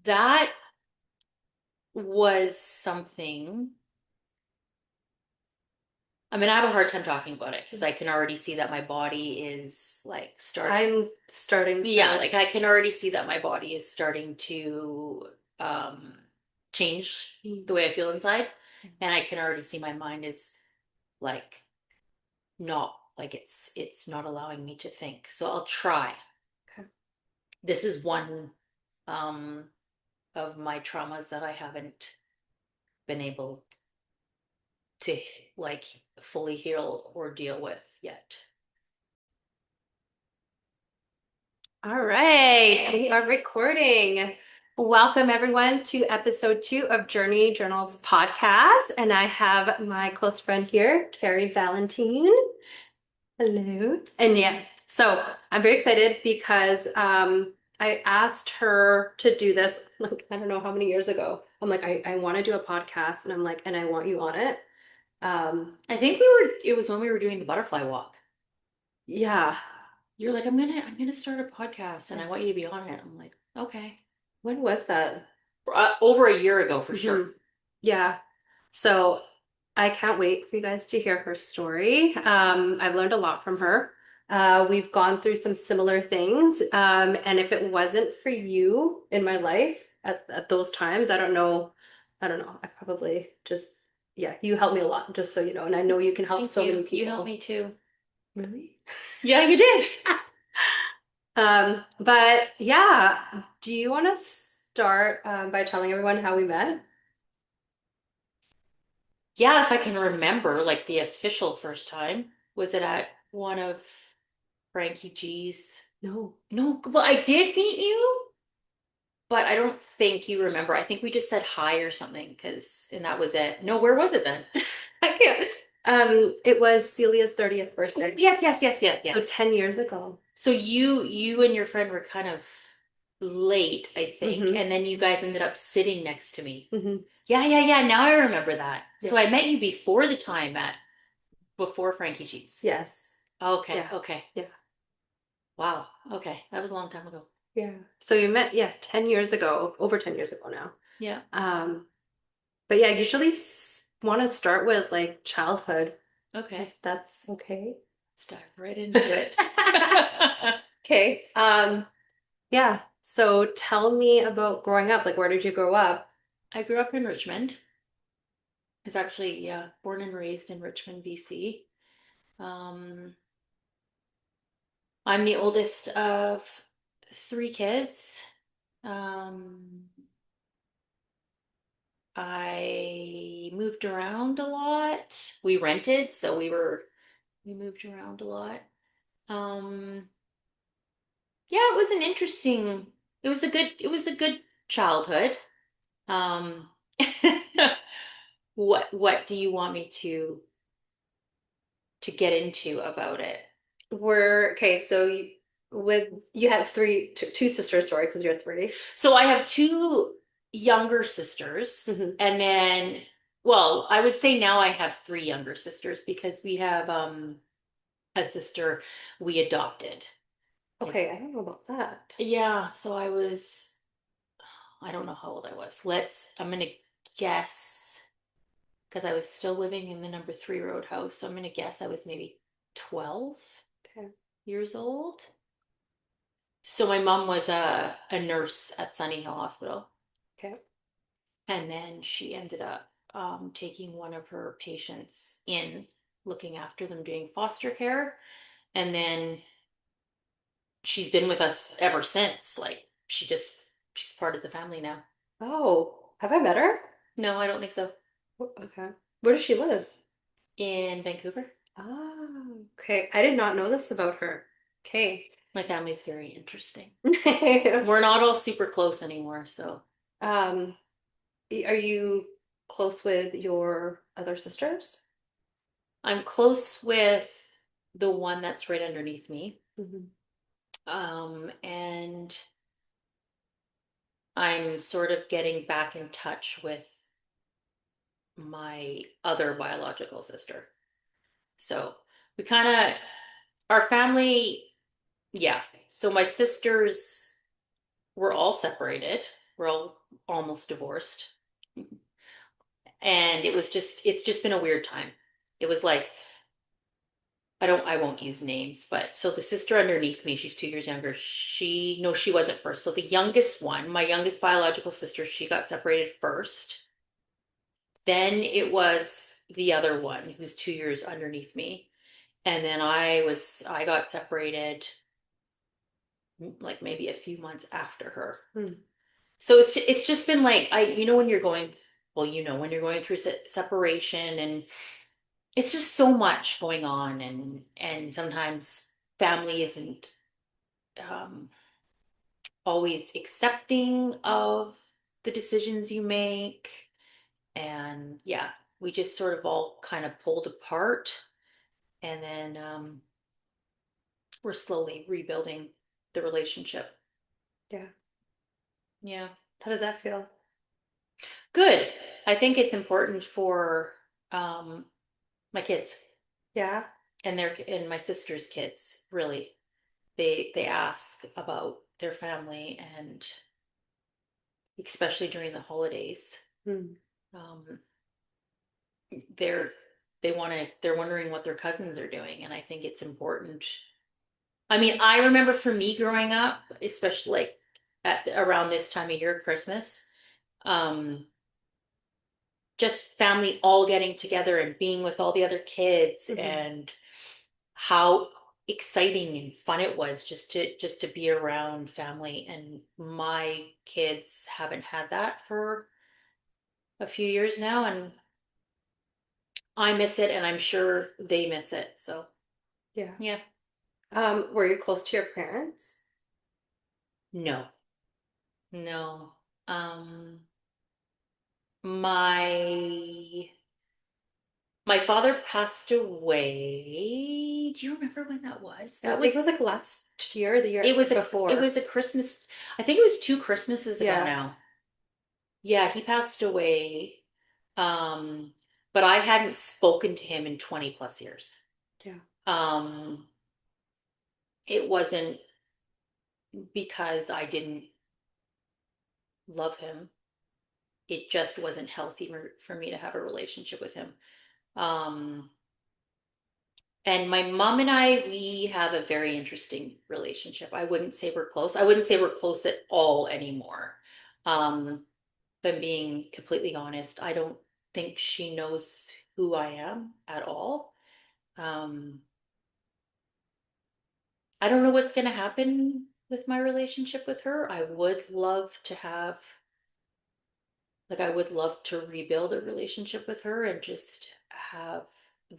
that was something. I mean, I have a hard time talking about it because I can already see that my body is like I'm starting yeah, that. like I can already see that my body is starting to um change the way I feel inside. And I can already see my mind is like not like it's not allowing me to think. So I'll try. Okay. This is one um of my traumas that I haven't been able to like fully heal or deal with yet. All right, we are recording. Welcome everyone to episode 2 of Journey Journals podcast. And I have my close friend here, Carrie Valentin. Hello. And yeah, so I'm very excited because I asked her to do this, like, I don't know how many years ago. I'm like, I want to do a podcast, and I'm like, and I want you on it. I think it was when we were doing the butterfly walk. Yeah. You're like, I'm gonna start a podcast and I want you to be on it. I'm like, okay. When was that? Over a year ago for sure. Hmm. Yeah. So I can't wait for you guys to hear her story. I've learned a lot from her. We've gone through some similar things. And if it wasn't for you in my life at those times, I don't know. I don't know. I probably just, yeah, you helped me a lot, just so you know. And I know you can help Thank so you. many You helped people. me too. Really? Yeah, you did. But yeah, do you want to start by telling everyone how we met? Yeah, if I can remember, like the official first time, was it at one of Frankie G's? No. No, well, I did meet you, but I don't think you remember. I think we just said hi or something, and that was it. No, where was it then? I can't. It was Celia's 30th birthday. Yes, yes, yes, yes, So yes. 10 years ago. So you and your friend were kind of late, I think, Mm-hmm. and then you guys ended up sitting next to me. Mm-hmm. Yeah, yeah, yeah. Now I remember that. So Yeah. I met you before the time at before Frankie G's. Yes. Okay, Yeah. okay. Yeah. Wow. Okay. That was a long time ago. Yeah. So you met, yeah, 10 years ago, over 10 years ago now. Yeah. Um, but yeah, I usually want to start with like childhood, Okay. if that's okay. Let's dive right into it. Okay. Yeah. So tell me about growing up. Like, where did you grow up? I grew up in Richmond. I was actually, yeah, born and raised in Richmond, BC. Um, I'm the oldest of three kids. Um, I moved around a lot. We rented, so we moved around a lot. Um, yeah, it was a good childhood. Um, what do you want me to get into about it? We're okay. So with you have two sisters, sorry, because you're three. So I have two younger sisters, Hmm. and then, well, I would say now I have three younger sisters because we have a sister we adopted. Okay, I don't know about that. Yeah, so I don't know how old I was. I'm gonna guess because I was still living in the number three road house. So I'm gonna guess I was maybe 12 Okay. years old. So my mom was a nurse at Sunny Hill Hospital. Okay. And then she ended up taking one of her patients in, looking after them, doing foster care. And then she's been with us ever since. Like she's part of the family now. Oh, have I met her? No, I don't think so. Okay. Where does she live? In Vancouver. Oh, okay. I did not know this about her. Okay. My family's very interesting. Um, We're not all super close anymore, so are you close with your other sisters? I'm close with the one that's right underneath me. Hmm. And I'm sort of getting back in touch with my other biological sister. So we kind of, our family, yeah. So my sisters were all separated. We're all almost divorced. And it's just been a weird time. It was like, I won't use names, but so the sister underneath me, she's 2 years younger. No, she wasn't first. So the youngest one, my youngest biological sister, she got separated first. Then it was the other one who's 2 years underneath me. And then I got separated like maybe a few months after her. Mm. So it's just been like, when you're going, well, when you're going through separation, and it's just so much going on, and sometimes family isn't um, always accepting of the decisions you make. And yeah, we just sort of all kind of pulled apart, and then we're slowly rebuilding the relationship. Yeah. Yeah. How does that feel? Good. I think it's important for um, my kids Yeah. and my sister's kids, really. They ask about their family, and especially during the holidays. Mm. Um, they're they're wondering what their cousins are doing, and I think it's important. I mean, I remember for me growing up, especially like around this time of year, Christmas, um, just family all getting together and being with all the other kids, Hmm. and how exciting and fun it was just to be around family. And my kids haven't had that for a few years now, and I miss it, and I'm sure they miss it. So Yeah. yeah. Were you close to your parents? No, no. Um, my my father passed away. Do you remember when that was? I That think it was was like last year or the year it before. was a Christmas. I think it was 2 Christmases ago Yeah. now. Yeah, he passed away. Um, but I hadn't spoken to him in 20 plus years. Yeah. Um, it wasn't because I didn't love him. It just wasn't healthy for me to have a relationship with him. Um, and my mom and we have a very interesting relationship. I wouldn't say we're close. I wouldn't say we're close at all anymore. If I'm being completely honest, I don't think she knows who I am at all. Um, I don't know what's going to happen with my relationship with her. I would love to rebuild a relationship with her and just have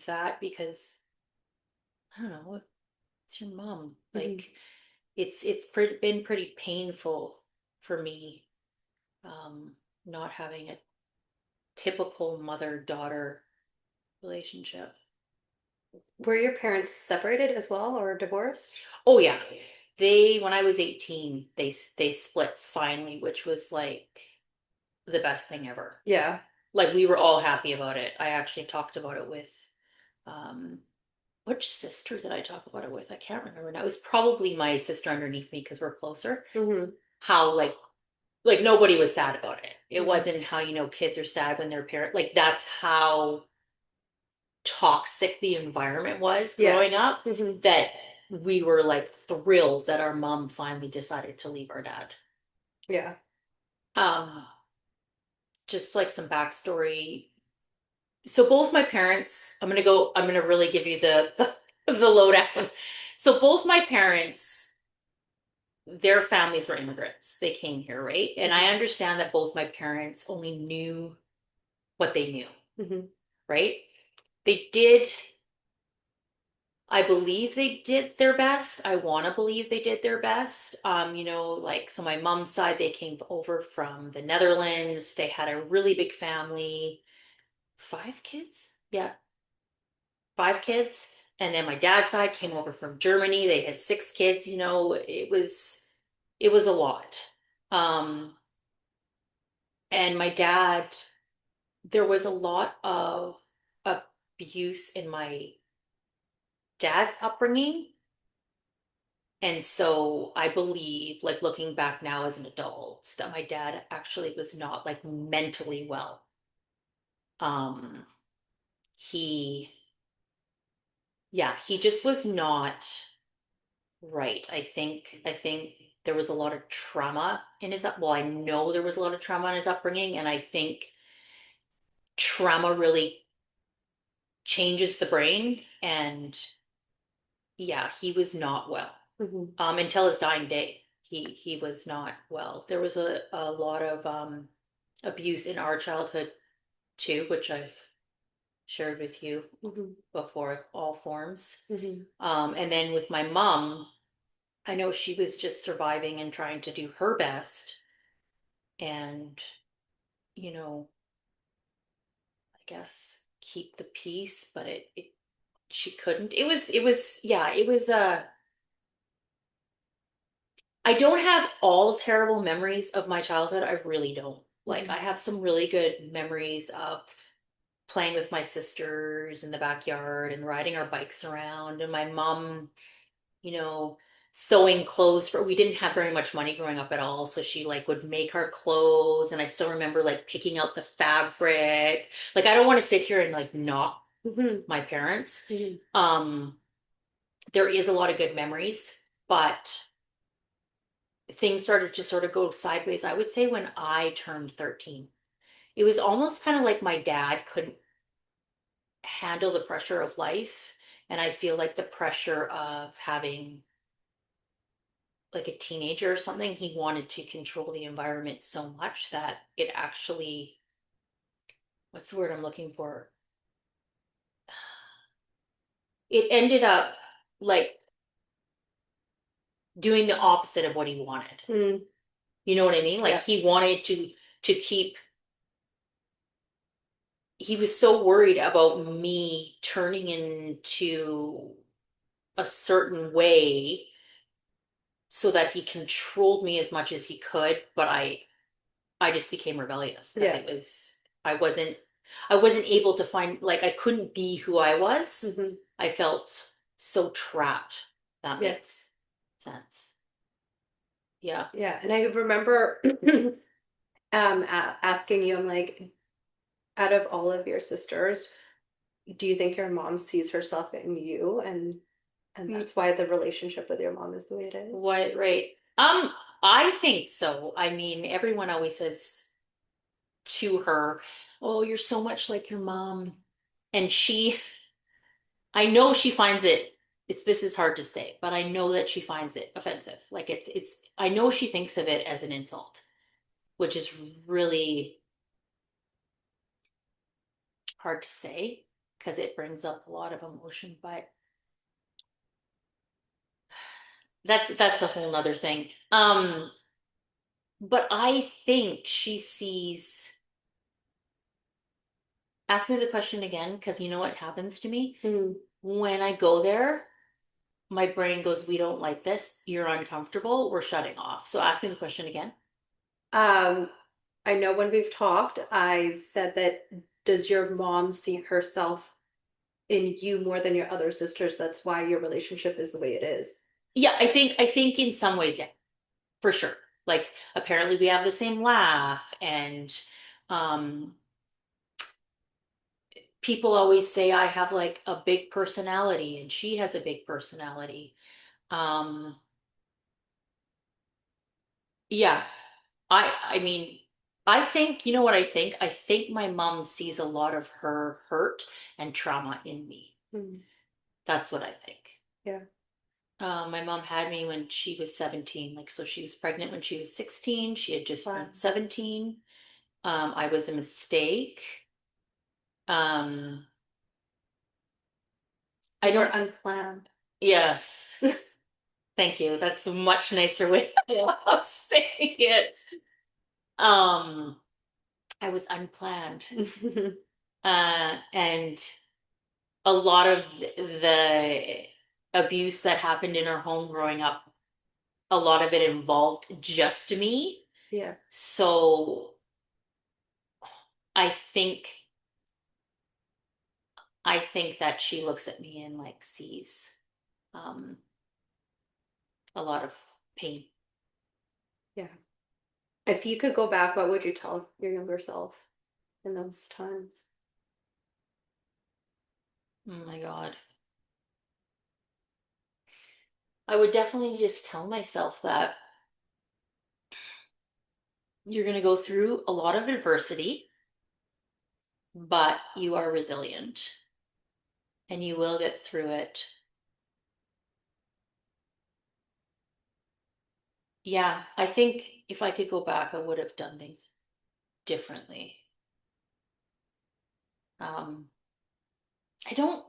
that, because I don't know, it's your mom. Hmm. Like been pretty painful for me, um, not having a typical mother-daughter relationship. Were your parents separated as well or divorced? Oh yeah. When I was 18, they split finally, which was like the best thing ever. Yeah. Like we were all happy about it. I actually talked about it with um which sister did I talk about it with? I can't remember now. It was probably my sister underneath me because we're closer. Hmm. How like nobody was sad about it. It Hmm. wasn't how kids are sad when their parent, like that's how toxic the environment was Yeah. growing up, Hmm. that we were like thrilled that our mom finally decided to leave our dad. Yeah. Um, just like some backstory. So both my parents, I'm gonna really give you the lowdown. So both my parents, their families were immigrants. They came here, right? And I Hmm. understand that both my parents only knew what they knew, Hmm. right? They did I believe they did their best. I want to believe they did their best. Like, so my mom's side, they came over from the Netherlands. They had a really big family, 5 kids. Yeah, 5 kids. And then my dad's side came over from Germany. They had 6 kids. It was a lot. Um, and my dad, there was a lot of abuse in my dad's upbringing, And so I believe, like looking back now as an adult, that my dad actually was not like mentally well. Um, he, yeah, he just was not right. I think there was a lot of trauma in his up. Well, I know there was a lot of trauma in his upbringing, and I think trauma really changes the brain. And yeah, he was not well. Mhm. Until his dying day. He was not well. There was a lot of abuse in our childhood too, which I've shared with you Mhm. before, all forms. Mhm. And then with my mom, I know she was just surviving and trying to do her best and, you know, I guess keep the peace, but it she couldn't. Yeah, it was I don't have all terrible memories of my childhood. I really don't. Like, I Mhm. have some really good memories of playing with my sisters in the backyard and riding our bikes around, and my mom, you know, sewing clothes for, we didn't have very much money growing up at all. So she like would make our clothes. And I still remember like picking out the fabric. Like, I don't want to sit here and like knock Mhm. my parents. Mhm. Um, there is a lot of good memories, but things started to sort of go sideways, I would say, when I turned 13. It was almost kind of like my dad couldn't handle the pressure of life. And I feel like the pressure of having like a teenager or something, he wanted to control the environment so much that it actually, what's the word I'm looking for? It ended up like doing the opposite of what he wanted. Mhm. You know what I mean? Like Yeah. he wanted to keep, he was so worried about me turning into a certain way so that he controlled me as much as he could, but I just became rebellious because Yeah. it was I wasn't I wasn't able to find, like, I couldn't be who I was. Mhm. I felt so trapped. That Yeah. makes sense. Yeah. Yeah. And I remember asking you, I'm like, out of all of your sisters, do you think your mom sees herself in you, and Mm, that's why the relationship with your mom is the way it is? what, right. I think so. I mean, everyone always says to her, "Oh, you're so much like your mom." And I know she finds it, this is hard to say, but I know that she finds it offensive. Like, I know she thinks of it as an insult, which is really hard to say because it brings up a lot of emotion, but that's a whole nother thing. But I think she sees, ask me the question again, because you know what happens to me? Mm. When I go there, my brain goes, we don't like this, you're uncomfortable, we're shutting off. So ask me the question again. Um, I know when we've talked, I've said that does your mom see herself in you more than your other sisters? That's why your relationship is the way it is. Yeah, I think in some ways, yeah, for sure. Like, apparently we have the same laugh, and um people always say I have like a big personality and she has a big personality. Um, yeah, I mean, I think, you know what I think? I think my mom sees a lot of her hurt and trauma in me. Mm. That's what I think. Yeah. My mom had me when she was 17. Like, so she was pregnant when she was 16. She had just Wow. turned 17. I was a mistake. Um, I You were don't, unplanned. yes. Thank you. That's a much nicer way of saying it. Um, I was unplanned. And a lot of the abuse that happened in our home growing up, a lot of it involved just me. Yeah. So I think I think that she looks at me and like sees um a lot of pain. Yeah. If you could go back, what would you tell your younger self in those times? Oh my God. I would definitely just tell myself that you're going to go through a lot of adversity, but you are resilient and you will get through it. Yeah, I think if I could go back, I would have done things differently. Um, I don't,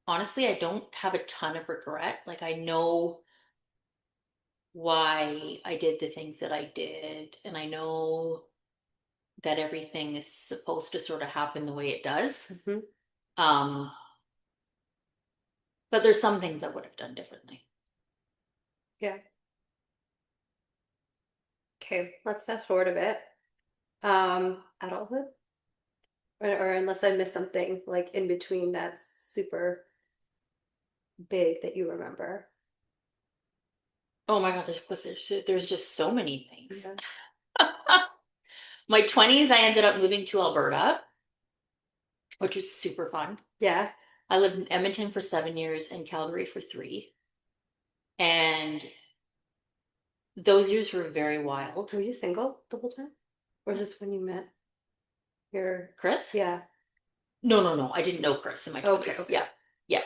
honestly, I don't have a ton of regret. Like, I know why I did the things that I did, and I know that everything is supposed to sort of happen the way it does. Hmm. Um, but there's some things I would have done differently. Yeah. Okay, let's fast forward a bit. Adulthood, or unless I missed something like in between that's super big that you remember. Oh my God, there's just so many things. Yeah. My 20s, I ended up moving to Alberta, which was super fun. Yeah. I lived in Edmonton for 7 years and Calgary for 3. And those years were very wild. Were you single the whole time? Or is this when you met your, Chris? yeah. No, no, no. I didn't know Chris in my Okay, 20s. okay. Yeah. Yeah.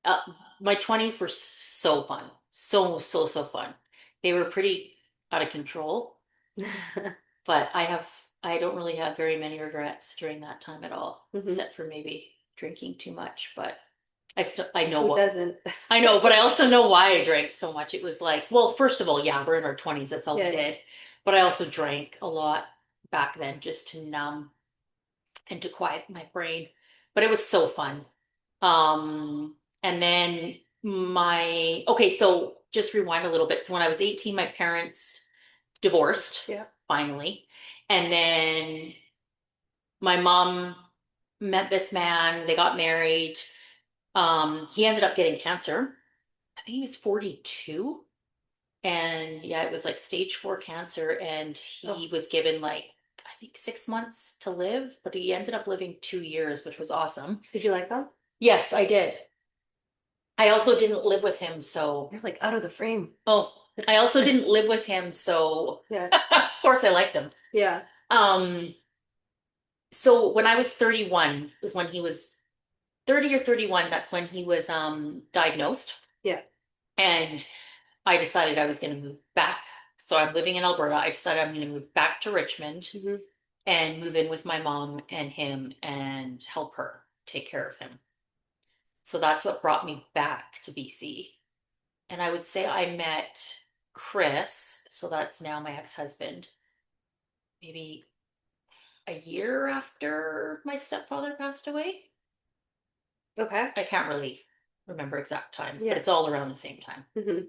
Uh, my 20s were so fun. So, so, so fun. They were pretty out of control, but I don't really have very many regrets during that time at all, Hmm. except for maybe drinking too much, but I know Who what doesn't? I know, but I also know why I drank so much. It was like, well, first of all, yeah, we're in our 20s, that's all we Yeah, yeah. did. But I also drank a lot back then just to numb and to quiet my brain. But it was so fun. And then okay, so just rewind a little bit. So when I was 18, my parents divorced Yeah. finally. And then my mom met this man, they got married. He ended up getting cancer. I think he was 42. And yeah, it was like stage 4 cancer. And Oh, he was given like, I think 6 months to live, but he ended up living 2 years, which was awesome. did you like them? Yes, I did. I also didn't live with him, so You're like out of the frame. oh, I also didn't live with him, so Yeah. of course I liked him. Yeah. Um, so when I was 31 was when he was 30 or 31, that's when he was diagnosed. Yeah. And I decided I was going to move back. So I'm living in Alberta. I decided I'm going to move back to Richmond Hmm. and move in with my mom and him and help her take care of him. So that's what brought me back to BC. And I would say I met Chris, so that's now my ex-husband, maybe a year after my stepfather passed away. Okay. I can't really remember exact times, but Yeah. it's all around the same time. Hmm.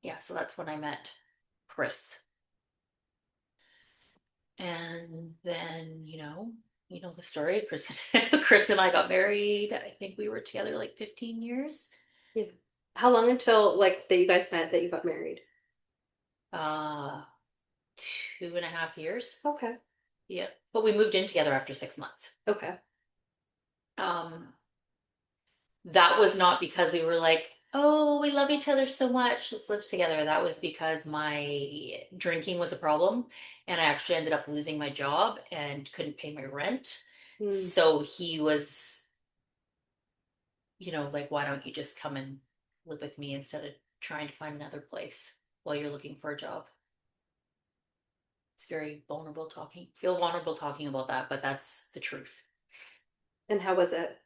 Yeah, so that's when I met Chris. And then, you know the story. Chris and I got married. I think we were together like 15 years. Yeah. How long until like that you guys met that you got married? Uh, 2.5 years. Okay. Yeah. But we moved in together after 6 months. Okay. Um, that was not because we were like, oh, we love each other so much, let's live together. That was because my drinking was a problem and I actually ended up losing my job and couldn't pay my rent. Mm. So he was, like, why don't you just come and live with me instead of trying to find another place while you're looking for a job? It's very vulnerable talking. Feel vulnerable talking about that, but that's the truth. And how was it?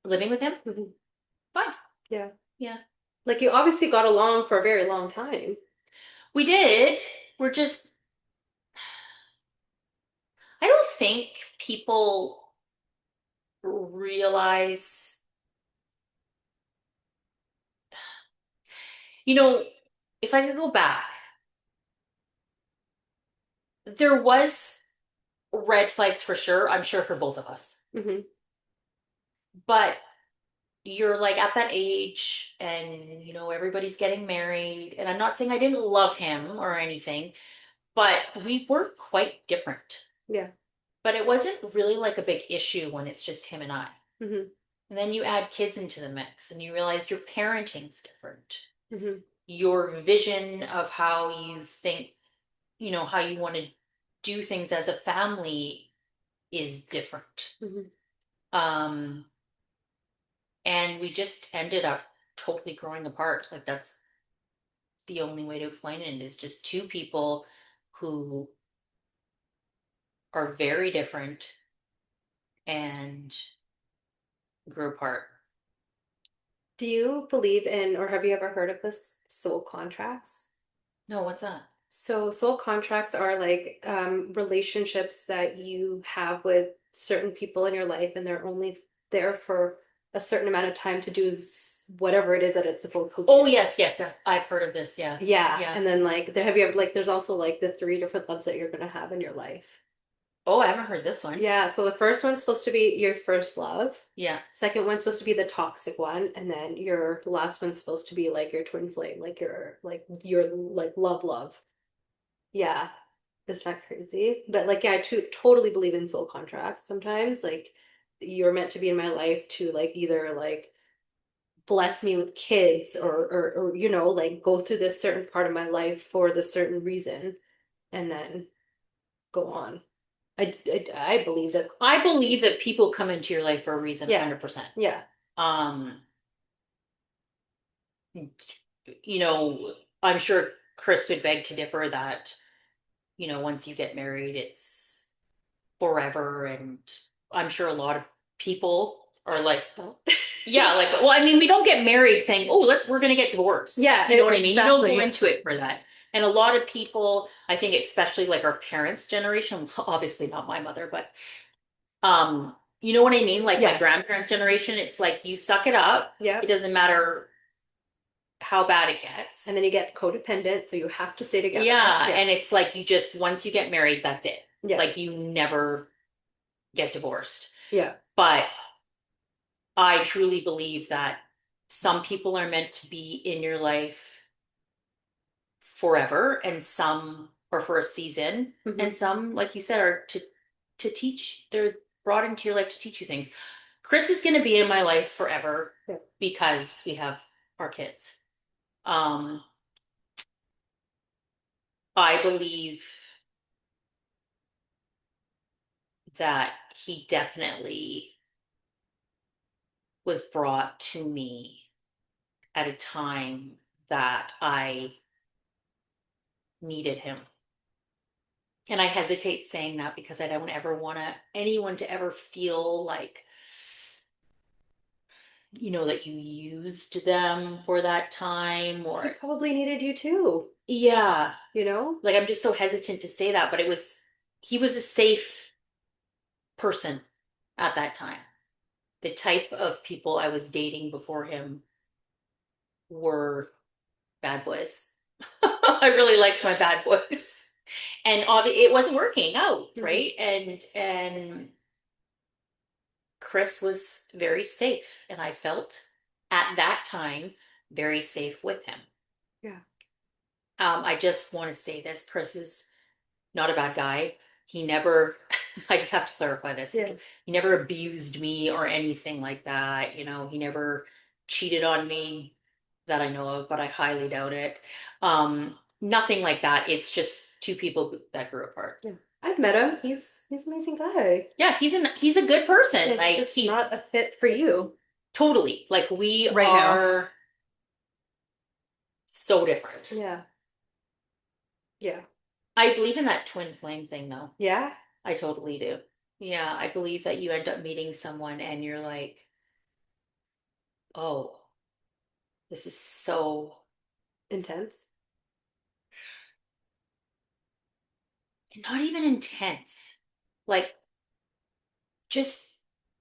Living with him? Hmm. Fine. Yeah. Yeah. Like you obviously got along for a very long time. We did. We're just I don't think people realize, you know, if I could go back, there was red flags for sure, I'm sure for both of us. Hmm. But you're like at that age and everybody's getting married. And I'm not saying I didn't love him or anything, but we were quite different. Yeah. But it wasn't really like a big issue when it's just him and I. Hmm. And then you add kids into the mix and you realize your parenting's different. Hmm. Your vision of how you think, how you want to do things as a family is different. Hmm. Um, and we just ended up totally growing apart. Like that's the only way to explain it is just two people who are very different and grew apart. Do you believe in, or have you ever heard of this soul contracts? No, what's that? So soul contracts are like relationships that you have with certain people in your life, and they're only there for a certain amount of time to do whatever it is that it's supposed to do. Oh, yes, yes. I've heard of this. Yeah. Yeah, Yeah. and then like there have you ever like there's also like the three different loves that you're gonna have in your life. Oh, I haven't heard this one. Yeah, so the first one's supposed to be your first love. Yeah. Second one's supposed to be the toxic one, and then your last one's supposed to be like your twin flame, like your like love. Yeah. Is that crazy? But like, yeah, totally believe in soul contracts sometimes. Like, you're meant to be in my life to like either like bless me with kids or like go through this certain part of my life for the certain reason and then go on. I believe that. I believe that people come into your life for a reason, Yeah. 100%. Yeah. Um, you know, I'm sure Chris would beg to differ that, once you get married, it's forever. And I'm sure a lot of people are like, Well, yeah, like, well, I mean, we don't get married saying, oh, we're going to get divorced. yeah, You know what I mean? You don't go exactly. into it for that. And a lot of people, I think, especially like our parents' generation, obviously not my mother, but you know what I mean? Like my Yes. grandparents' generation, it's like you suck it up. It Yep. doesn't matter how bad it And gets. then you get codependent, so you have to stay together. Yeah, Yeah. and it's like you just once you get married, that's it. Yeah. Like you never get divorced. Yeah. But I truly believe that some people are meant to be in your life forever and some are for a season and Hmm. some, like you said, are to teach. They're brought into your life to teach you things. Chris is going to be in my life forever Yeah. because we have our kids. Um, I believe that he definitely was brought to me at a time that I needed him. And I hesitate saying that because I don't ever want anyone to ever feel like, that you used them for that time He or, probably needed you too, yeah, you know? like I'm just so hesitant to say that, but he was a safe person at that time. The type of people I was dating before him were bad boys. I really liked my bad boys. And it wasn't working out, Hmm. right? And Chris was very safe, and I felt at that time very safe with him. Yeah. I just want to say this: Chris is not a bad guy. He never, I just have to clarify this. Yeah. He never abused me or anything like that. He never cheated on me that I know of, but I highly doubt it. Nothing like that. It's just two people that grew apart. Yeah. I've met him. He's an amazing guy. Yeah, he's a good person. It's Like just he's not a fit for you totally like we right now. are so different. Yeah. Yeah. I believe in that twin flame thing though. Yeah. I totally do. Yeah, I believe that you end up meeting someone and you're like, oh, this is so Intense. not even intense. Like just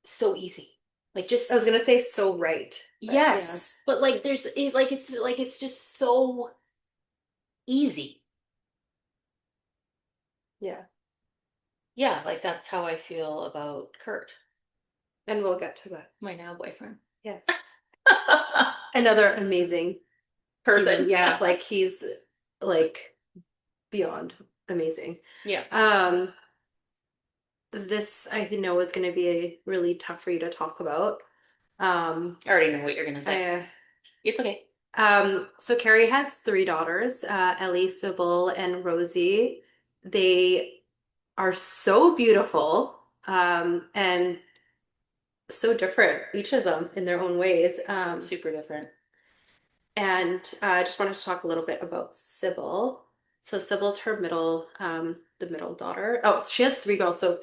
so easy. Like I was just gonna say so right, but yeah. yes. But like it's just so easy. Yeah. Yeah, like that's how I feel about Kurt, And we'll get to that. my now boyfriend. Yeah. Another amazing human. Person. Yeah, like he's like beyond amazing. Yeah. Um, this I know is going to be really tough for you to talk about. Um, I already know what you're gonna say. I, It's okay. so Carrie has three daughters, Ellie, Sybil, and Rosie. They are so beautiful, and so different, each of them in their own ways. Super different. And I just wanted to talk a little bit about Sybil. So Sybil's her the middle daughter. Oh, she has three girls. So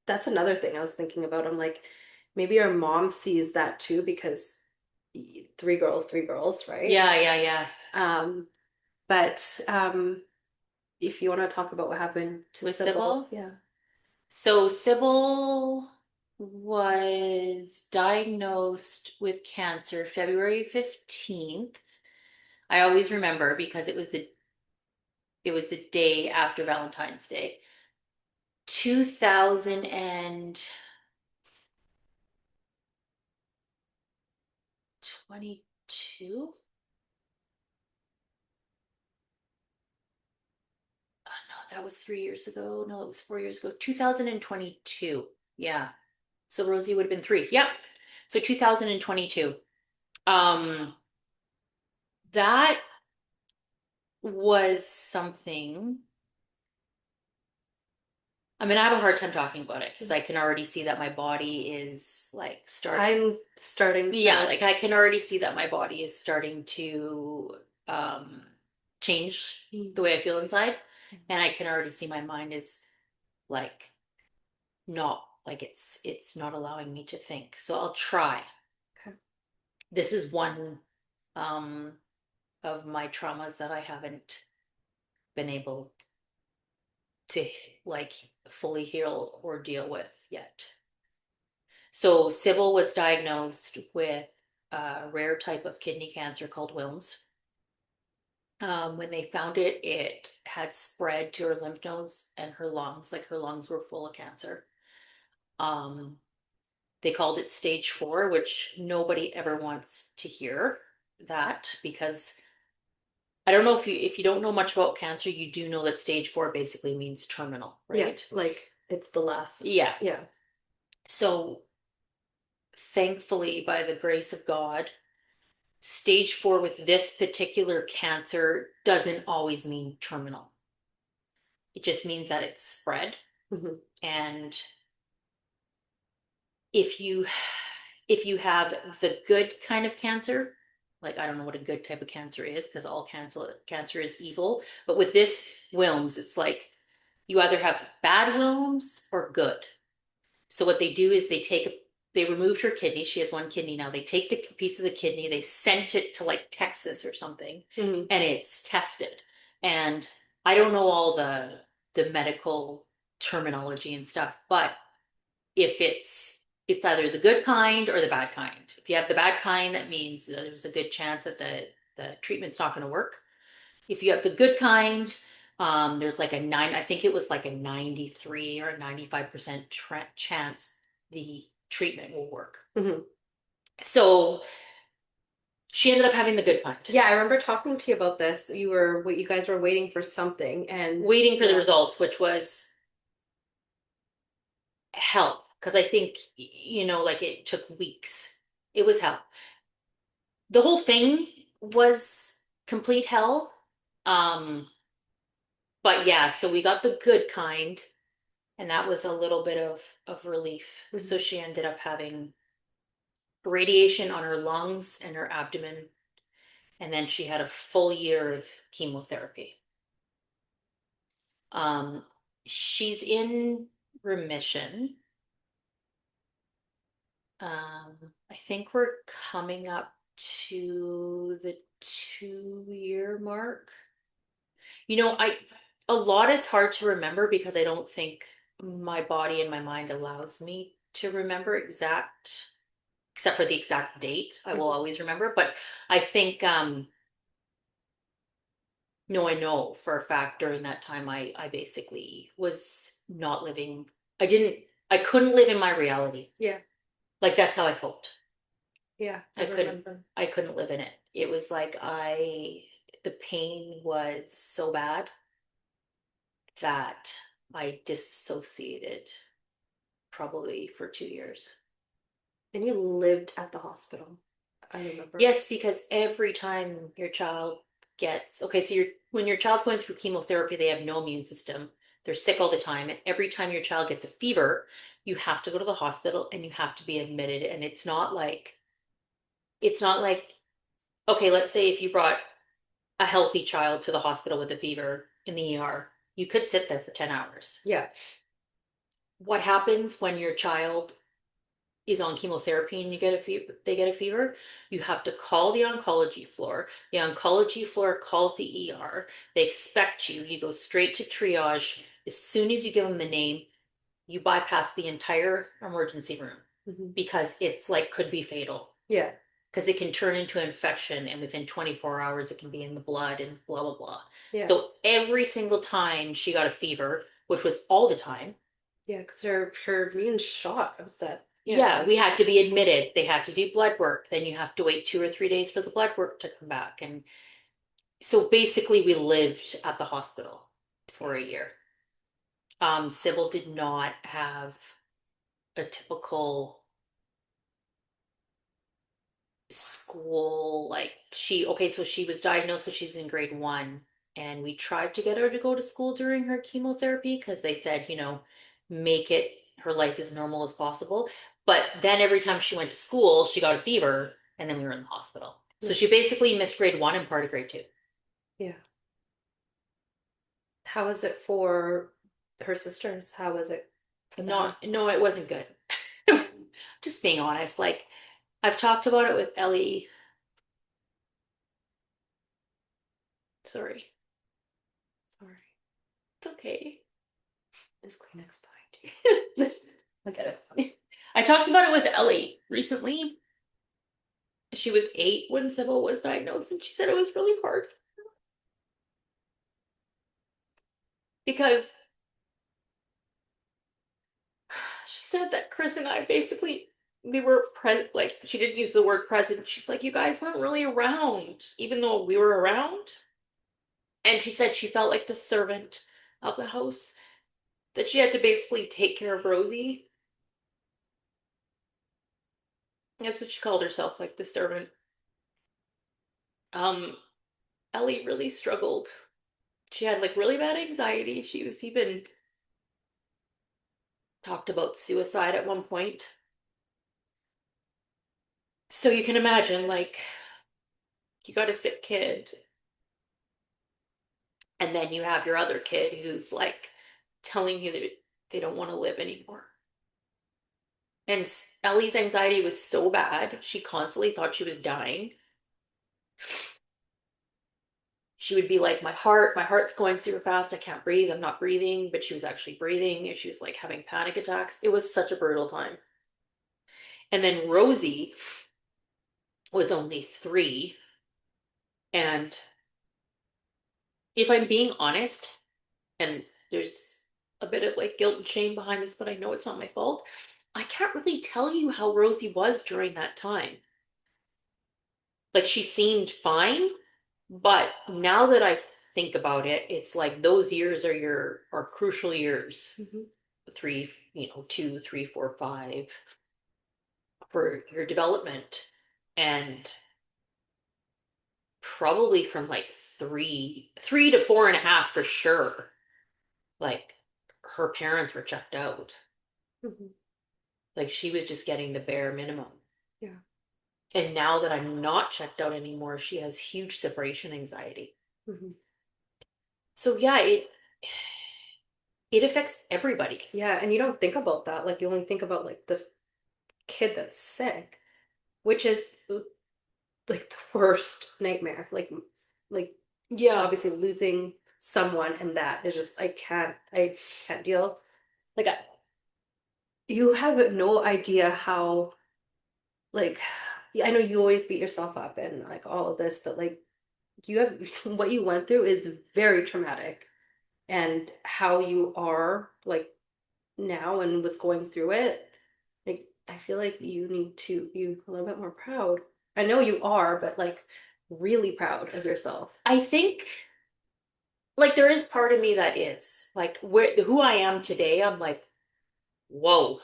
that's another thing I was thinking about. I'm like, maybe our mom sees that too because three girls, right? Yeah, yeah, yeah. Um, but if you want to talk about what happened to With Sybil, Sybil. yeah. So Sybil was diagnosed with cancer February 15th. I always remember because it was the day after Valentine's Day. 2022. Oh, no, that was 3 years ago. No, it was 4 years ago. 2022. Yeah. So Rosie would have been three. Yep. So 2022. Um, that was something. I mean, I have a hard time talking about it because I can already see that my body is like I'm starting yeah, to. like I can already see that my body is starting to um change the way I feel inside. And I can already see my mind is like not like it's not allowing me to think. So I'll try. Okay. This is one um of my traumas that I haven't been able to like fully heal or deal with yet. So Sybil was diagnosed with a rare type of kidney cancer called Wilms. When they found it, it had spread to her lymph nodes and her lungs, like her lungs were full of cancer. Um, they called it stage 4, which nobody ever wants to hear that because I don't know if you don't know much about cancer, you do know that stage 4 basically means terminal, Yeah, right? like it's the last. Yeah. Yeah. So thankfully, by the grace of God, stage 4 with this particular cancer doesn't always mean terminal. It just means that it's spread. Hmm. And if you if you have the good kind of cancer, like I don't know what a good type of cancer is because all cancer is evil, but with this Wilms, it's like you either have bad Wilms or good. So what they do is they removed her kidney. She has one kidney now. They take the piece of the kidney, they sent it to like Texas or something, Hmm. and it's tested. And I don't know all the medical terminology and stuff, but if it's either the good kind or the bad kind. If you have the bad kind, that means that there's a good chance that the treatment's not going to work. If you have the good kind, there's like I think it was like a 93 or a 95% chance the treatment will work. Hmm. So she ended up having the good kind. Yeah, I remember talking to you about this. You guys were waiting for something, and Waiting for the yeah. results, which was hell. Because I think, like it took weeks. It was hell. The whole thing was complete hell. Um, but yeah, so we got the good kind, and that was a little bit of relief. So Mhm. she ended up having radiation on her lungs and her abdomen, and then she had a full year of chemotherapy. Um, she's in remission. I think we're coming up to the 2-year mark. A lot is hard to remember because I don't think my body and my mind allows me to remember except for the exact date. I will Mhm. always remember, but I think, no, I know for a fact during that time I basically was not living. I couldn't live in my reality. Yeah. Like that's how I felt. Yeah, I I couldn't remember. I couldn't live in it. It was like the pain was so bad that I dissociated probably for 2 years. And you lived at the hospital. I remember. Yes, because every time your child gets, okay, so when your child's going through chemotherapy, they have no immune system. They're sick all the time. And every time your child gets a fever, you have to go to the hospital and you have to be admitted. And it's not like, okay, let's say if you brought a healthy child to the hospital with a fever in the ER, you could sit there for 10 hours. Yeah. What happens when your child is on chemotherapy and you get a fever, they get a fever, you have to call the oncology floor. The oncology floor calls the ER. They expect you. You go straight to triage. As soon as you give them the name, you bypass the entire emergency room Hmm. because it's like could be fatal. Yeah. Because it can turn into an infection and within 24 hours it can be in the blood and blah blah blah. Yeah. So every single time she got a fever, which was all the time, Yeah, because her immune shot of that. Yeah. yeah, we had to be admitted. They had to do blood work. Then you have to wait 2 or 3 days for the blood work to come back. And so basically, we lived at the hospital for a year. Sybil did not have a typical school, like okay, so she was diagnosed when she was in grade one, and we tried to get her to go to school during her chemotherapy because they said, make it her life as normal as possible. But then every time she went to school, she got a fever, and then we were in the hospital. So Yeah. she basically missed grade one and part of grade two. Yeah. How was it for her sisters? How was it for them? Not, no, it wasn't good. Just being honest, like I've talked about it with Ellie. Sorry, Sorry. it's okay. There's Kleenex behind you. Look at it. I talked about it with Ellie recently. She was 8 when Sybil was diagnosed, and she said it was really hard because she said that Chris and I basically we were present. Like she didn't use the word present. She's like, you guys weren't really around, even though we were around. And she said she felt like the servant of the house, that she had to basically take care of Rosie. That's what she called herself, like the servant. Um, Ellie really struggled. She had like really bad anxiety. She was even talked about suicide at one point. So you can imagine, like, you got a sick kid, and then you have your other kid who's like telling you that they don't want to live anymore. And Ellie's anxiety was so bad, she constantly thought she was dying. She would be like, my heart's going super fast. I can't breathe. I'm not breathing. But she was actually breathing. And she was like having panic attacks. It was such a brutal time. And then Rosie was only 3. And if I'm being honest, and there's a bit of like guilt and shame behind this, but I know it's not my fault. I can't really tell you how Rosie was during that time. Like she seemed fine, but now that I think about it, it's like those years are crucial years. Mhm. Three, 2, 3, 4, 5 for your development. And probably from like three to 4.5 for sure. Like her parents were checked out. Mhm. Like she was just getting the bare minimum. Yeah. And now that I'm not checked out anymore, she has huge separation anxiety. Mhm. So yeah, it affects everybody. Yeah, and you don't think about that. Like you only think about like the kid that's sick, which is like the worst nightmare. Like Yeah. obviously losing someone and that is just I can't deal. Like you have no idea how like yeah, I know you always beat yourself up and like all of this, but like you have what you went through is very traumatic and how you are like now and what's going through it. Like I feel like you need to be a little bit more proud. I know you are, but like really proud of yourself. I think like there is part of me that is like who I am today. I'm like, whoa.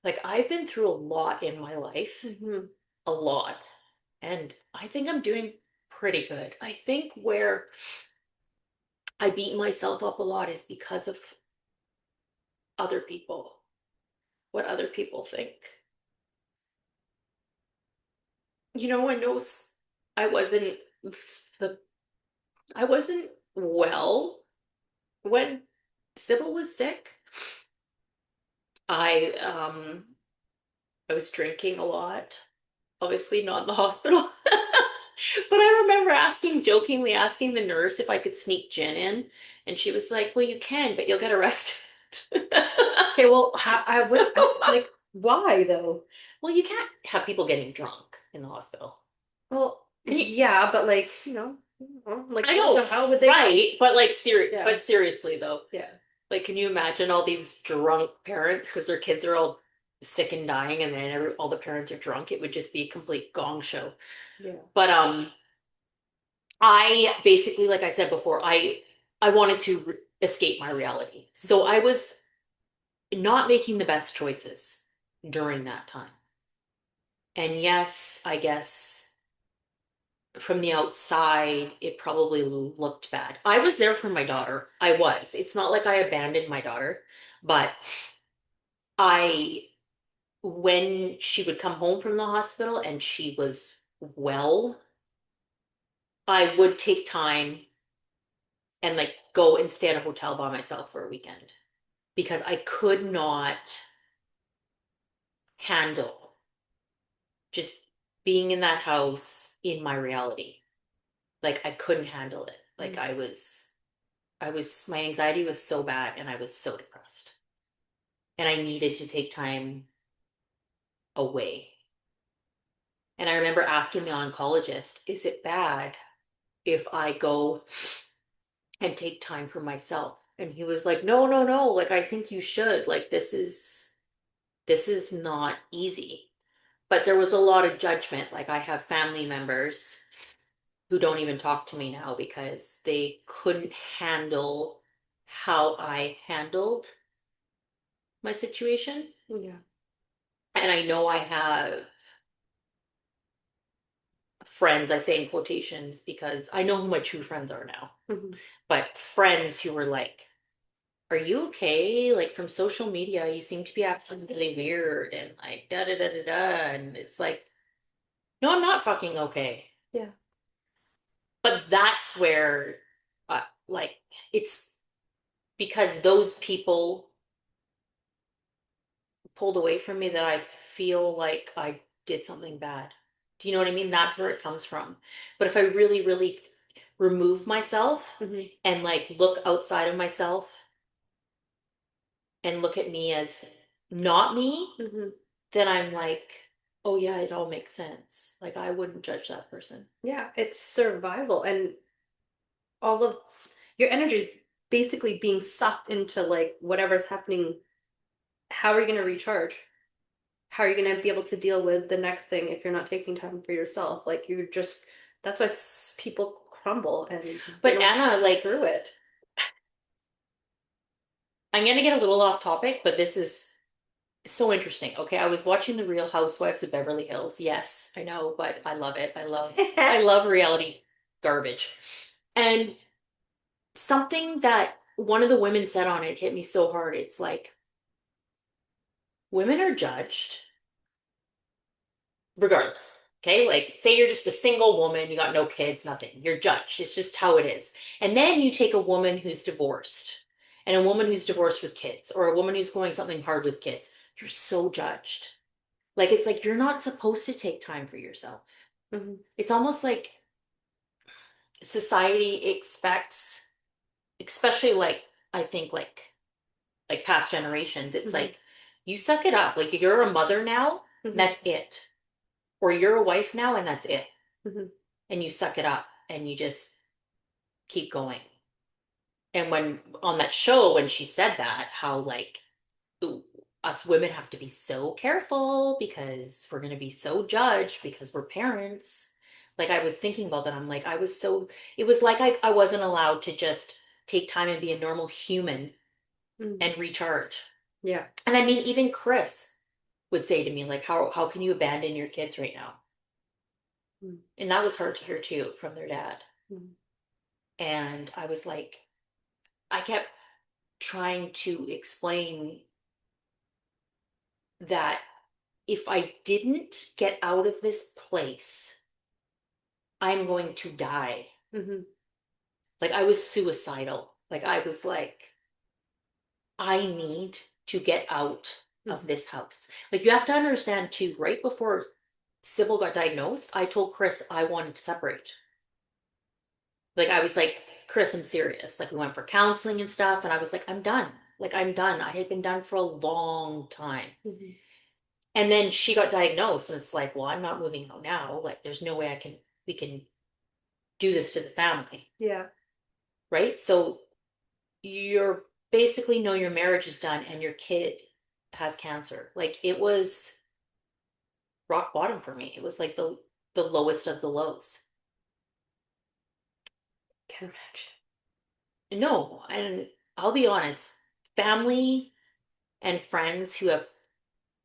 Like I've been through a lot in my life, Hmm. a lot. And I think I'm doing pretty good. I think where I beat myself up a lot is because of other people, what other people think. I know I wasn't the I wasn't well when Sybil was sick. I I was drinking a lot. Obviously not in the hospital. But I remember jokingly asking the nurse if I could sneak gin in, and she was like, "Well, you can, but you'll get arrested." Okay, well, like, why though? Well, you can't have people getting drunk in the hospital. Well, Can you? yeah, but like, like, I know, how would they know? right? But like, Yeah, seriously though, yeah, like, can you imagine all these drunk parents because their kids are all sick and dying, and then all the parents are drunk? It would just be a complete gong show. yeah. But I basically, like I said before, I wanted to escape my reality, so I was not making the best choices during that time. And yes, I guess from the outside, it probably looked bad. I was there for my daughter. I was. It's not like I abandoned my daughter, but I, when she would come home from the hospital and she was well, I would take time and like go and stay at a hotel by myself for a weekend because I could not handle just being in that house in my reality. Like I couldn't handle it. Like Mm. my anxiety was so bad and I was so depressed. And I needed to take time away. And I remember asking the oncologist, is it bad if I go and take time for myself? And he was like, no, no, no. Like, I think you should. Like, this is not easy. But there was a lot of judgment. Like, I have family members who don't even talk to me now because they couldn't handle how I handled my situation. Yeah. And I know I have friends, I say in quotations because I know who my true friends are now, Hmm. but friends who were like, are you okay? Like from social media, you seem to be acting really weird and like da da da da da. And it's like, no, I'm not fucking okay. Yeah. But that's where, like, it's because those people pulled away from me that I feel like I did something bad. Do you know what I mean? That's where it comes from. But if I really, really remove myself Hmm. and like look outside of myself and look at me as not me, Hmm. then I'm like, oh yeah, it all makes sense. Like I wouldn't judge that person. Yeah, it's survival, and all of your energy is basically being sucked into like whatever's happening. How are you going to recharge? How are you going to be able to deal with the next thing if you're not taking time for yourself? Like you just, that's why people crumble and they But don't Anna, push like, through it. I'm gonna get a little off topic, but this is so interesting. Okay, I was watching The Real Housewives of Beverly Hills. Yes, I know, but I love it. I love reality garbage. And something that one of the women said on it hit me so hard. It's like women are judged regardless. Okay, like say you're just a single woman, you got no kids, nothing. You're judged. It's just how it is. And then you take a woman who's divorced and a woman who's divorced with kids or a woman who's going something hard with kids. You're so judged. Like it's like you're not supposed to take time for yourself. Mhm. It's almost like society expects, especially like I think like past generations, it's Mhm. like you suck it up. Like you're a mother now, and Mhm. that's it. Or you're a wife now and that's it. Mhm. And you suck it up and you just keep going. And when on that show when she said that, how like us women have to be so careful because we're going to be so judged because we're parents. Like I was thinking about that. I'm like, it was like I wasn't allowed to just take time and be a normal human Mm. and recharge. Yeah. And I mean, even Chris would say to me, like, how can you abandon your kids right now? Mm. And that was hard to hear too from their dad. Mm. And I was like, I kept trying to explain that if I didn't get out of this place, I'm going to die. Mm-hmm. Like I was suicidal. Like I was like, I need to get out of Mm-hmm. this house. Like you have to understand too, right before Sybil got diagnosed, I told Chris I wanted to separate. Like I was like, Chris, I'm serious. Like we went for counseling and stuff, and I was like, I'm done. Like I'm done. I had been done for a long time. Mm-hmm. And then she got diagnosed, and it's like, well, I'm not moving out now. Like there's no way we can do this to the family, Yeah. right? So you're basically know your marriage is done and your kid has cancer. Like it was rock bottom for me. It was like the lowest of the lows. Can't imagine. No, and I'll be honest, family and friends who have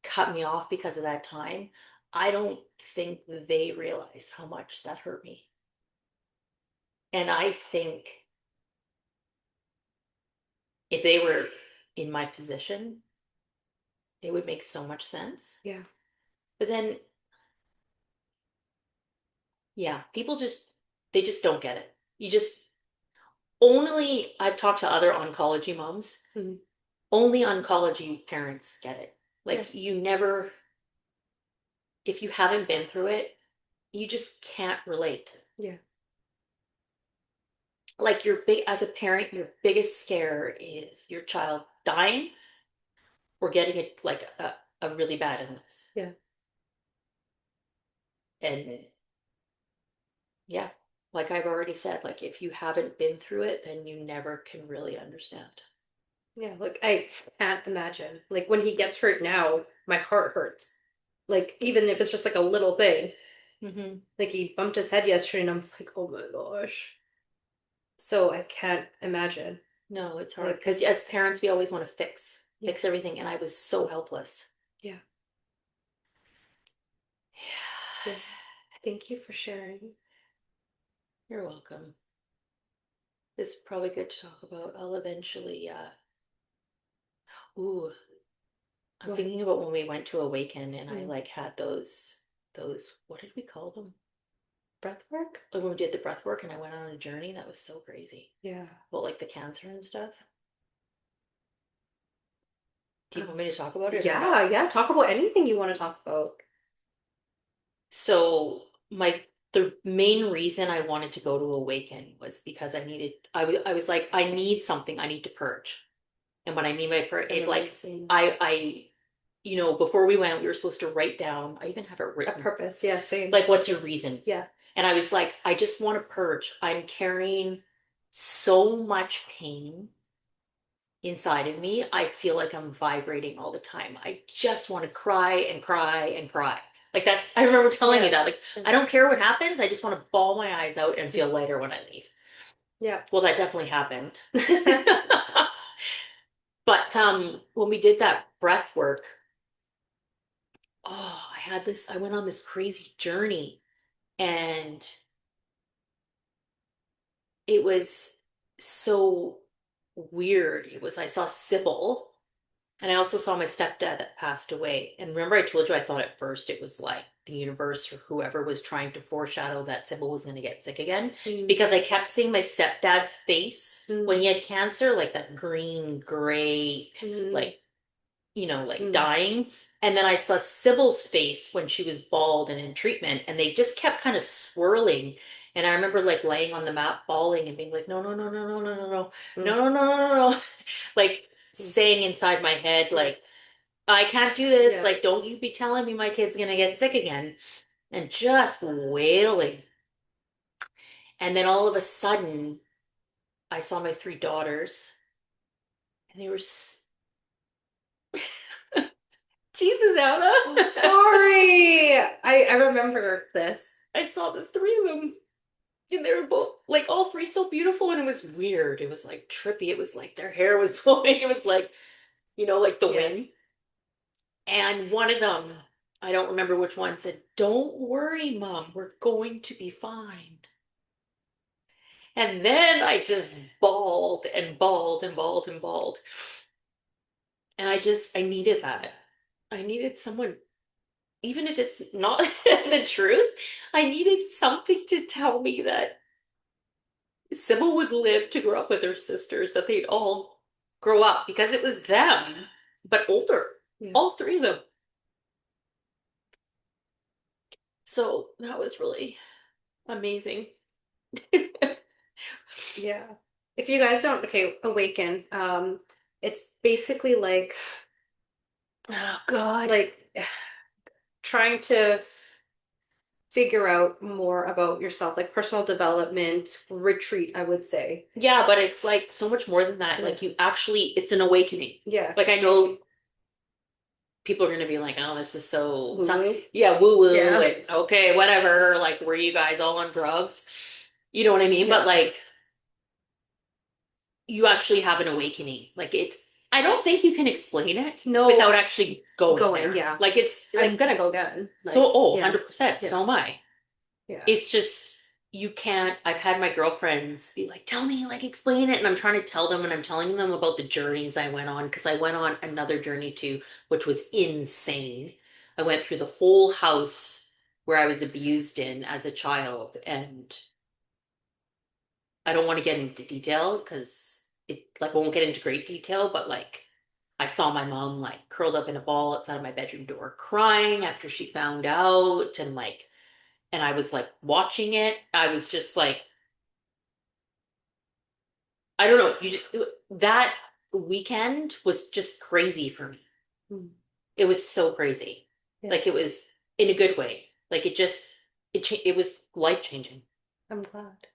cut me off because of that time, I don't think they realize how much that hurt me. And I think if they were in my position, it would make so much sense. Yeah. But then, yeah, people they just don't get it. You just only, I've talked to other oncology moms, Mm-hmm. only oncology parents get it. Yeah. Like, you never, if you haven't been through it, you just can't relate. Yeah. Like, as a parent, your biggest scare is your child dying or getting it like a really bad illness. Yeah. And yeah, like I've already said, like if you haven't been through it, then you never can really understand. Yeah. Like I can't imagine. Like when he gets hurt now, my heart hurts. Like even if it's just like a little thing. Hmm. Like he bumped his head yesterday and I was like, oh my gosh. So I can't imagine. No, it's hard Like, because as parents, we always want to yeah. fix everything, and I was so helpless. Yeah. Yeah, Yeah. Thank you for sharing. you're welcome. It's probably good to talk about. I'll eventually. Ooh, I'm What? thinking about when we went to Awaken, and I Mm. like had those. What did we call them? Breath work? Like when we did the breath work, and I went on a journey. That was so crazy. Yeah. Well, like the cancer and stuff. Do you Um, want me to talk about it or no? yeah, yeah. Talk about anything you want to talk about. So the main reason I wanted to go to Awaken was because I was like, I need something, I need to purge. And what I mean by purge I is remember you like saying I before we went, we were supposed to write down, I even have it a written, purpose. Yeah, same. like what's your reason? Yeah. And I was like, I just want to purge. I'm carrying so much pain inside of me. I feel like I'm vibrating all the time. I just want to cry and cry and cry. Like I remember telling you Yeah. that. Like, I don't care what happens. I just want to bawl my eyes out and feel lighter when I leave. Yeah. Well, that definitely happened. But when we did that breath work, oh, I went on this crazy journey and it was so weird. I saw Sybil. And I also saw my stepdad that passed away. And remember, I told you I thought at first it was like the universe or whoever was trying to foreshadow that Sybil was going to get sick again. Mm. Because I kept seeing my stepdad's face when Mm. he had cancer, like that green, gray, Mm. like, like Mm. dying. And then I saw Sybil's face when she was bald and in treatment, and they just kept kind of swirling. And I remember like laying on the mat, bawling and being like, no, no, no, no, no, no, no, no, Mm. no, no, no, no, no, no. Like Mm. saying inside my head, Yeah. like, I can't do this. Yeah. Like, don't you be telling me my kid's gonna get sick again. And just wailing. And then all of a sudden, I saw my three daughters, and they were Jesus, Anna. I'm sorry. I remember this. I saw the three of them, and they were both like all three so beautiful, and it was weird. It was like trippy. It was like their hair was blowing. It was like, like the Yeah. wind. And one of them, I don't remember which one, said, "Don't worry, Mom, we're going to be fine." And then I just bawled and bawled and bawled and bawled. And I needed that. I needed someone, even if it's not the truth, I needed something to tell me that Sybil would live to grow up with her sisters, that they'd all grow up because it was them, but older, Yeah. all three of them. So that was really amazing. Yeah. If you guys don't, okay, Awaken, it's basically Oh God. like trying to figure out more about yourself, like personal development, retreat, I would say. Yeah, but it's like so much more than that. Yeah. Like you actually, it's an awakening. Yeah. Like I know people are gonna be like, "Oh, this is so some, Woo-woo. yeah, woo woo," Yeah. and okay, whatever. Like, were you guys all on drugs? You know what I mean? But Yeah. like, you actually have an awakening. Like it's, I don't think you can explain it No, without actually going going, there. yeah. Like it's I'm like gonna go again. so, Like, oh, yeah. 100%. Yeah. So am I. Yeah. It's just you can't. I've had my girlfriends be like, "Tell me, like, explain it," and I'm trying to tell them, and I'm telling them about the journeys I went on because I went on another journey too, which was insane. I went through the whole house where I was abused in as a child, and I don't want to get into detail because it like I won't get into great detail, but like I saw my mom like curled up in a ball outside of my bedroom door crying after she found out, and like, and I was like watching it. I was just like, I don't know. That weekend was just crazy for me. Mm. It was so crazy. Yeah. Like it was in a good way. Like it was life changing. I'm glad.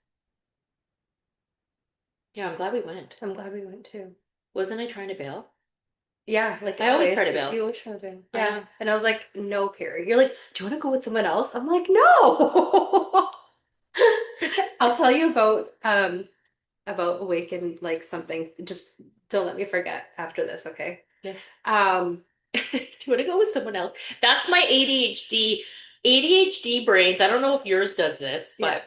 Yeah, I'm glad we went. I'm glad we went too. Wasn't I trying to bail? Yeah, like I always always. try to You bail. always should have been. I Yeah. know. And I was like, no, Carrie. You're like, do you want to go with someone else? I'm like, no. I'll tell you about Awaken like something. Just don't let me forget after this, okay? Yeah. Um, Do you want to go with someone else? That's my ADHD. ADHD brains. I don't know if yours does this, yeah. but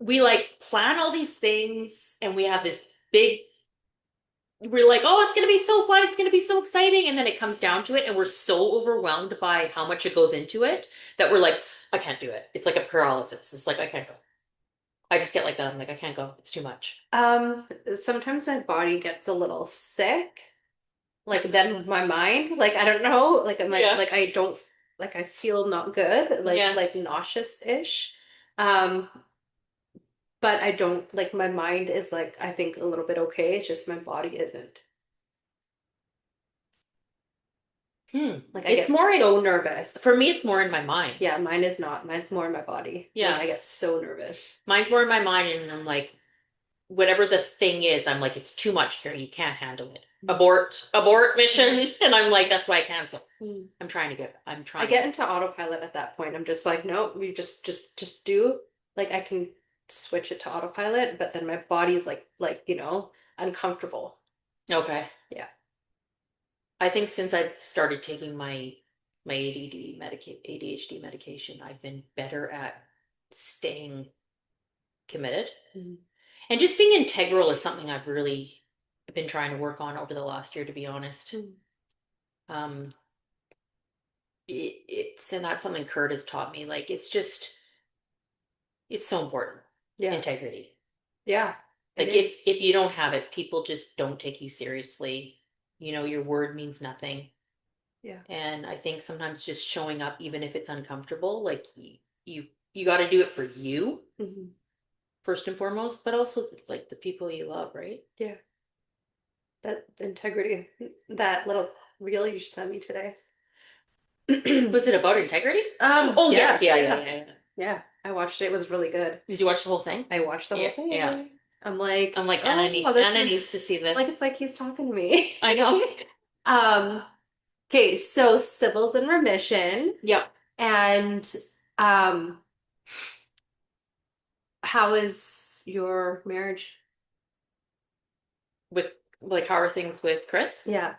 we like plan all these things and we have this big, we're like, oh, it's going to be so fun. It's going to be so exciting. And then it comes down to it and we're so overwhelmed by how much it goes into it that we're like, I can't do it. It's like a paralysis. It's like, I can't go. I just get like that. I'm like, I can't go. It's too much. Sometimes my body gets a little sick, like then my mind, like I don't know, Yeah. like I don't like I feel not good, Yeah. like nauseous-ish. Um, but I don't like my mind is like I think a little bit okay. It's just my body isn't. Hmm. Like I It's get more in, so nervous. for me, it's more in my mind. Yeah, mine is not. Mine's more in my body. Like Yeah. I get so nervous. Mine's more in my mind. And I'm like, whatever the thing is, I'm like, it's too much, Carrie. You can't handle it. Mm. Abort mission. And I'm like, that's why I cancel. Mm. I'm I trying. get into autopilot at that point. I'm just like, no, we just do. Like I can switch it to autopilot, but then my body's uncomfortable. Okay. Yeah. I think since I've started taking my ADHD medication, I've been better at staying committed. Mm. And just being integral is something I've really been trying to work on over the last year, to be honest. Mm. Um, it's and that's something Kurt has taught me. Like it's so important. Yeah. Integrity. Yeah. It Like is. if you don't have it, people just don't take you seriously. Your word means nothing. Yeah. And I think sometimes just showing up, even if it's uncomfortable, like you got to do it for you Hmm. first and foremost, but also like the people you love, right? Yeah. That integrity, that little reel you sent me today. Was it about integrity? Oh Yeah, yes, yeah, yeah, yeah, yeah, yeah. yeah. I watched it. It was really good. Did you watch the whole thing? I watched the whole Yeah, yeah. thing. I'm like, I'm like oh, this Anna is needs to see like this. it's like he's talking to me. I know. Um, Okay, so Sybil's in remission, Yep. and um, how is your marriage? With like, how are things with Chris? Yeah.